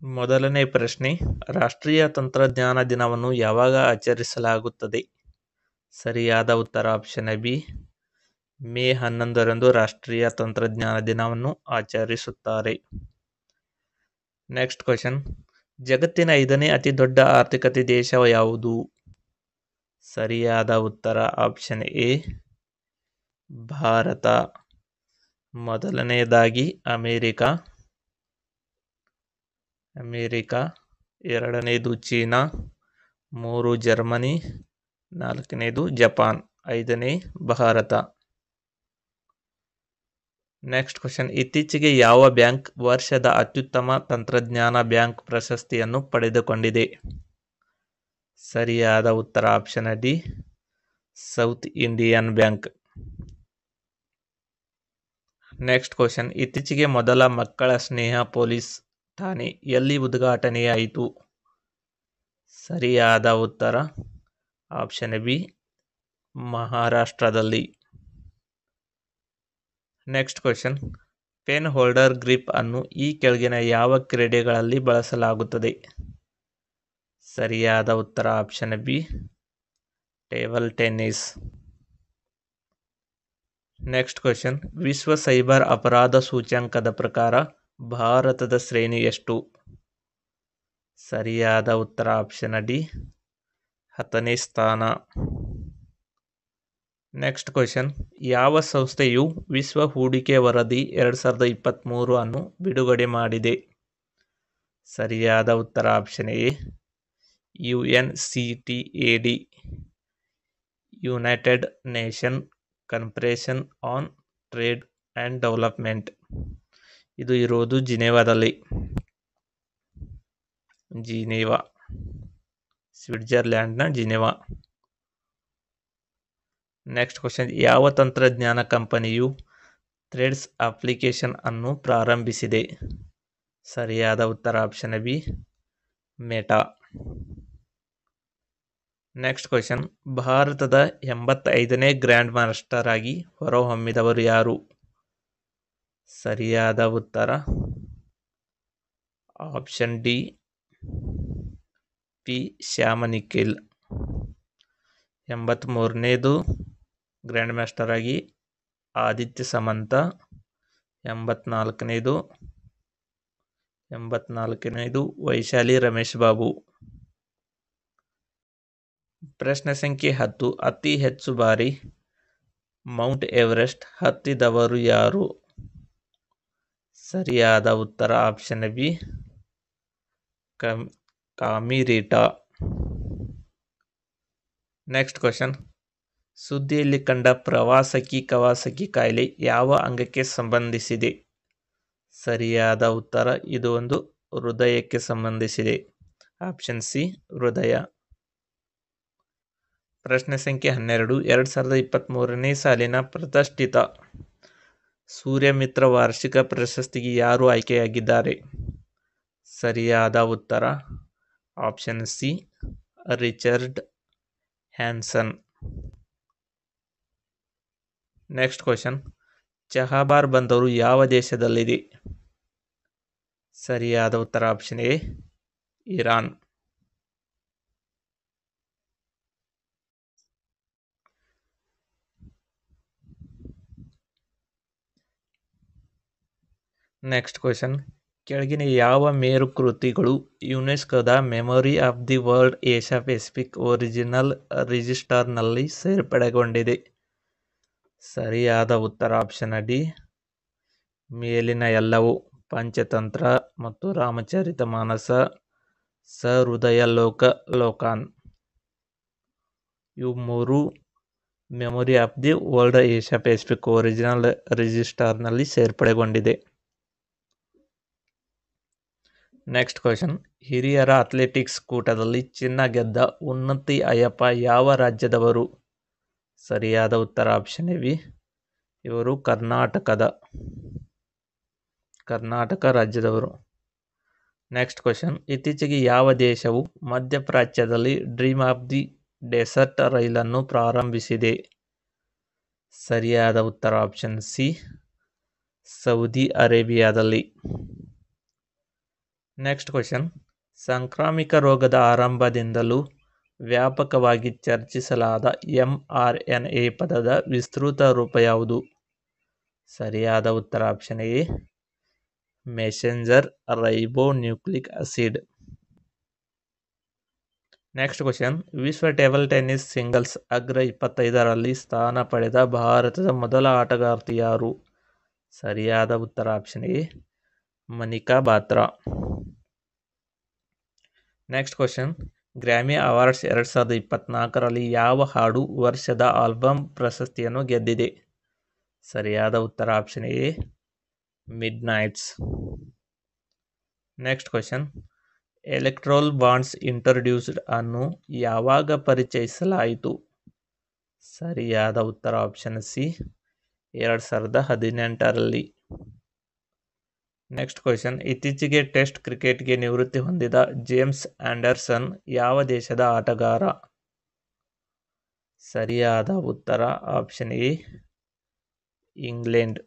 ಮೊದಲನೇ ಪ್ರಶ್ನೆ, ರಾಷ್ಟ್ರೀಯ ತಂತ್ರಜ್ಞಾನ ದಿನವನ್ನು ಯಾವಾಗ ಆಚರಿಸಲಾಗುತ್ತದೆ? ಸರಿಯಾದ ಉತ್ತರ ಆಪ್ಷನ್ ಬಿ, ಮೇ 11ರಂದು ರಾಷ್ಟ್ರೀಯ ತಂತ್ರಜ್ಞಾನ ದಿನವನ್ನು ಆಚರಿಸುತ್ತಾರೆ. ನೆಕ್ಸ್ಟ್ ಕ್ವಶನ್, ಜಗತ್ತಿನ 5ನೇ ಅತಿ ದೊಡ್ಡ ಆರ್ಥಿಕತೆ ದೇಶ ಯಾವುದು? ಸರಿಯಾದ ಉತ್ತರ ಆಪ್ಷನ್ ಎ, ಭಾರತ. ಮೊದಲನೆಯದಾಗಿ ಅಮೇರಿಕಾ, ಎರಡನೇದು ಚೀನಾ, 3 ಜರ್ಮನಿ, 4ನೇದು ಜಪಾನ್, 5ನೇ ಭಾರತ. ನೆಕ್ಸ್ಟ್ ಕ್ವಶನ್, ಇತ್ತೀಚೆಗೆ ಯಾವ ಬ್ಯಾಂಕ್ ವರ್ಷದ ಅತ್ಯುತ್ತಮ ತಂತ್ರಜ್ಞಾನ ಬ್ಯಾಂಕ್ ಪ್ರಶಸ್ತಿಯನ್ನು ಪಡೆದುಕೊಂಡಿದೆ? ಸರಿಯಾದ ಉತ್ತರ option D, south Indian bank. Next question, ಇತ್ತೀಚೆಗೆ ಮೊದಲ ಮಕ್ಕಳ ಸ್ನೇಹ ಪೊಲೀಸ್ ಠಾಣೆ ಎಲ್ಲಿ ಉದ್ಘಾಟನೆಯಾಯಿತು? ಸರಿಯಾದ ಉತ್ತರ ಆಪ್ಷನ್ ಬಿ, ಮಹಾರಾಷ್ಟ್ರದಲ್ಲಿ. Next question, pen holder grip ಅನ್ನು ಈ ಕೆಳಗಿನ ಯಾವ ಕ್ರೀಡೆಗಳಲ್ಲಿ ಬಳಸಲಾಗುತ್ತದೆ? ಸರಿಯಾದ ಉತ್ತರ option B, table tennis. Next question, ವಿಶ್ವ ಸೈಬರ್ ಅಪರಾಧ ಸೂಚ್ಯಂಕದ ಪ್ರಕಾರ ಭಾರತದ ಶ್ರೇಣಿ ಎಷ್ಟು? ಸರಿಯಾದ ಉತ್ತರ ಆಪ್ಷನ್ ಡಿ, 10ನೇ ಸ್ಥಾನ. ನೆಕ್ಸ್ಟ್ ಕ್ವಶನ್, ಯಾವ ಸಂಸ್ಥೆಯು ವಿಶ್ವ ಹೂಡಿಕೆ ವರದಿ 2023 ಅನ್ನು ಬಿಡುಗಡೆ ಮಾಡಿದೆ? ಸರಿಯಾದ ಉತ್ತರ option A, UNCTAD, United nation ಕನ್ಫರೆನ್ಸ್ on trade and development. ಇದು ಇರೋದು ಜಿನೆವಾದಲ್ಲಿ, ಸ್ವಿಟ್ಜರ್ಲ್ಯಾಂಡ್ನ ಜಿನೆವಾ. ನೆಕ್ಸ್ಟ್ ಕ್ವಶನ್, ಯಾವ ತಂತ್ರಜ್ಞಾನ ಕಂಪನಿಯು ಥ್ರೆಡ್ಸ್ ಅಪ್ಲಿಕೇಶನ್ ಅನ್ನು ಪ್ರಾರಂಭಿಸಿದೆ? ಸರಿಯಾದ ಉತ್ತರ option B, meta. Next question, ಭಾರತದ 85ನೇ ಗ್ರ್ಯಾಂಡ್ ಮಾಸ್ಟರ್ ಆಗಿ ಹೊರಹೊಮ್ಮಿದವರು ಯಾರು? ಸರಿಯಾದ ಉತ್ತರ option D, P ಶ್ಯಾಮನಿಖಿಲ್. 83ನೇದು grand master ಆಗಿ ಆದಿತ್ಯ ಸಮಂತ, 84ನೇದು ವೈಶಾಲಿ ರಮೇಶ್ ಬಾಬು. ಪ್ರಶ್ನೆ ಸಂಖ್ಯೆ 10, ಅತಿ ಹೆಚ್ಚು ಬಾರಿ ಮೌಂಟ್ ಎವರೆಸ್ಟ್ ಹತ್ತಿದವರು ಯಾರು? ಸರಿಯಾದ ಉತ್ತರ ಆಪ್ಷನ್ ಬಿ, ಕಾಮಿರೀಟಾ. ನೆಕ್ಸ್ಟ್ ಕ್ವಶನ್, ಸುದ್ದಿಯಲ್ಲಿ ಕಂಡ ಕವಾಸಕಿ ಕಾಯಿಲೆ ಯಾವ ಅಂಗಕ್ಕೆ ಸಂಬಂಧಿಸಿದೆ? ಸರಿಯಾದ ಉತ್ತರ, ಇದು ಒಂದು ಹೃದಯಕ್ಕೆ ಸಂಬಂಧಿಸಿದೆ. ಆಪ್ಷನ್ ಸಿ, ಹೃದಯ. ಪ್ರಶ್ನೆ ಸಂಖ್ಯೆ 12, 2023ನೇ ಸಾಲಿನ ಪ್ರತಿಷ್ಠಿತ ಸೂರ್ಯಮಿತ್ರ ವಾರ್ಷಿಕ ಪ್ರಶಸ್ತಿಗೆ ಯಾರು ಆಯ್ಕೆಯಾಗಿದ್ದಾರೆ? ಸರಿಯಾದ ಉತ್ತರ option C, Richard Hanson. Next question, Chabahar ಬಂದರು ಯಾವ ದೇಶದಲ್ಲಿದೆ? ಸರಿಯಾದ ಉತ್ತರ option A, Iran. Next question, ಕೆಳಗಿನ ಯಾವ ಮೇರುಕೃತಿಗಳು ಯುನೆಸ್ಕೋದ memory of the world Asia Pacific original ರಿಜಿಸ್ಟರ್ನಲ್ಲಿ ಸೇರ್ಪಡೆಗೊಂಡಿದೆ? ಸರಿಯಾದ ಉತ್ತರ ಆಪ್ಷನ್ ಡಿ, ಮೇಲಿನ ಎಲ್ಲವೂ. ಪಂಚತಂತ್ರ ಮತ್ತು ರಾಮಚರಿತ ಮಾನಸ, ಸಹೃದಯಲೋಕನ್, ಇವು 3 memory of the world Asia Pacific original ರಿಜಿಸ್ಟರ್ನಲ್ಲಿ ಸೇರ್ಪಡೆಗೊಂಡಿದೆ. ನೆಕ್ಸ್ಟ್ ಕ್ವಶನ್, ಹಿರಿಯರ ಅಥ್ಲೆಟಿಕ್ಸ್ ಕೂಟದಲ್ಲಿ ಚಿನ್ನ ಗೆದ್ದ ಉನ್ನತಿ ಅಯ್ಯಪ್ಪ ಯಾವ ರಾಜ್ಯದವರು? ಸರಿಯಾದ ಉತ್ತರ ಆಪ್ಷನ್ ಬಿ, ಇವರು ಕರ್ನಾಟಕ ರಾಜ್ಯದವರು. ನೆಕ್ಸ್ಟ್ ಕ್ವಶನ್, ಇತ್ತೀಚೆಗೆ ಯಾವ ದೇಶವು ಮಧ್ಯಪ್ರಾಚ್ಯದಲ್ಲಿ ಡ್ರೀಮ್ ಆಫ್ ದಿ ಡೆಸರ್ಟ್ ರೈಲನ್ನು ಪ್ರಾರಂಭಿಸಿದೆ? ಸರಿಯಾದ ಉತ್ತರ ಆಪ್ಷನ್ ಸಿ, ಸೌದಿ ಅರೇಬಿಯಾದಲ್ಲಿ. ನೆಕ್ಸ್ಟ್ ಕ್ವೆಶನ್, ಸಾಂಕ್ರಾಮಿಕ ರೋಗದ ಆರಂಭದಿಂದಲೂ ವ್ಯಾಪಕವಾಗಿ ಚರ್ಚಿಸಲಾದ mRNA ಪದದ ವಿಸ್ತೃತ ರೂಪ ಯಾವುದು? ಸರಿಯಾದ ಉತ್ತರ option A, messenger ribonucleic acid. Next question, ವಿಶ್ವ ಟೇಬಲ್ ಟೆನ್ನಿಸ್ ಸಿಂಗಲ್ಸ್ ಅಗ್ರ 25ರಲ್ಲಿ ಸ್ಥಾನ ಪಡೆದ ಭಾರತದ ಮೊದಲ ಆಟಗಾರ್ತಿ ಯಾರು? ಸರಿಯಾದ ಉತ್ತರ option A, Manika Batra. Next question, Grammy awards 2024ರಲ್ಲಿ ಯಾವ ಹಾಡು ವರ್ಷದ ಆಲ್ಬಮ್ ಪ್ರಶಸ್ತಿಯನ್ನು ಗೆದ್ದಿದೆ? ಸರಿಯಾದ ಉತ್ತರ option A, Midnights. Next question, electoral bonds introduced ಅನ್ನು ಯಾವಾಗ ಪರಿಚಯಿಸಲಾಯಿತು? ಸರಿಯಾದ ಉತ್ತರ ಆಪ್ಷನ್ ಸಿ, 2018ರಲ್ಲಿ. ನೆಕ್ಸ್ಟ್ ಕ್ವೆಶನ್, ಇತ್ತೀಚೆಗೆ ಟೆಸ್ಟ್ ಕ್ರಿಕೆಟ್ಗೆ ನಿವೃತ್ತಿ ಹೊಂದಿದ ಜೇಮ್ಸ್ ಆಂಡರ್ಸನ್ ಯಾವ ದೇಶದ ಆಟಗಾರ? ಸರಿಯಾದ ಉತ್ತರ ಆಪ್ಷನ್ ಎ, ಇಂಗ್ಲೆಂಡ್.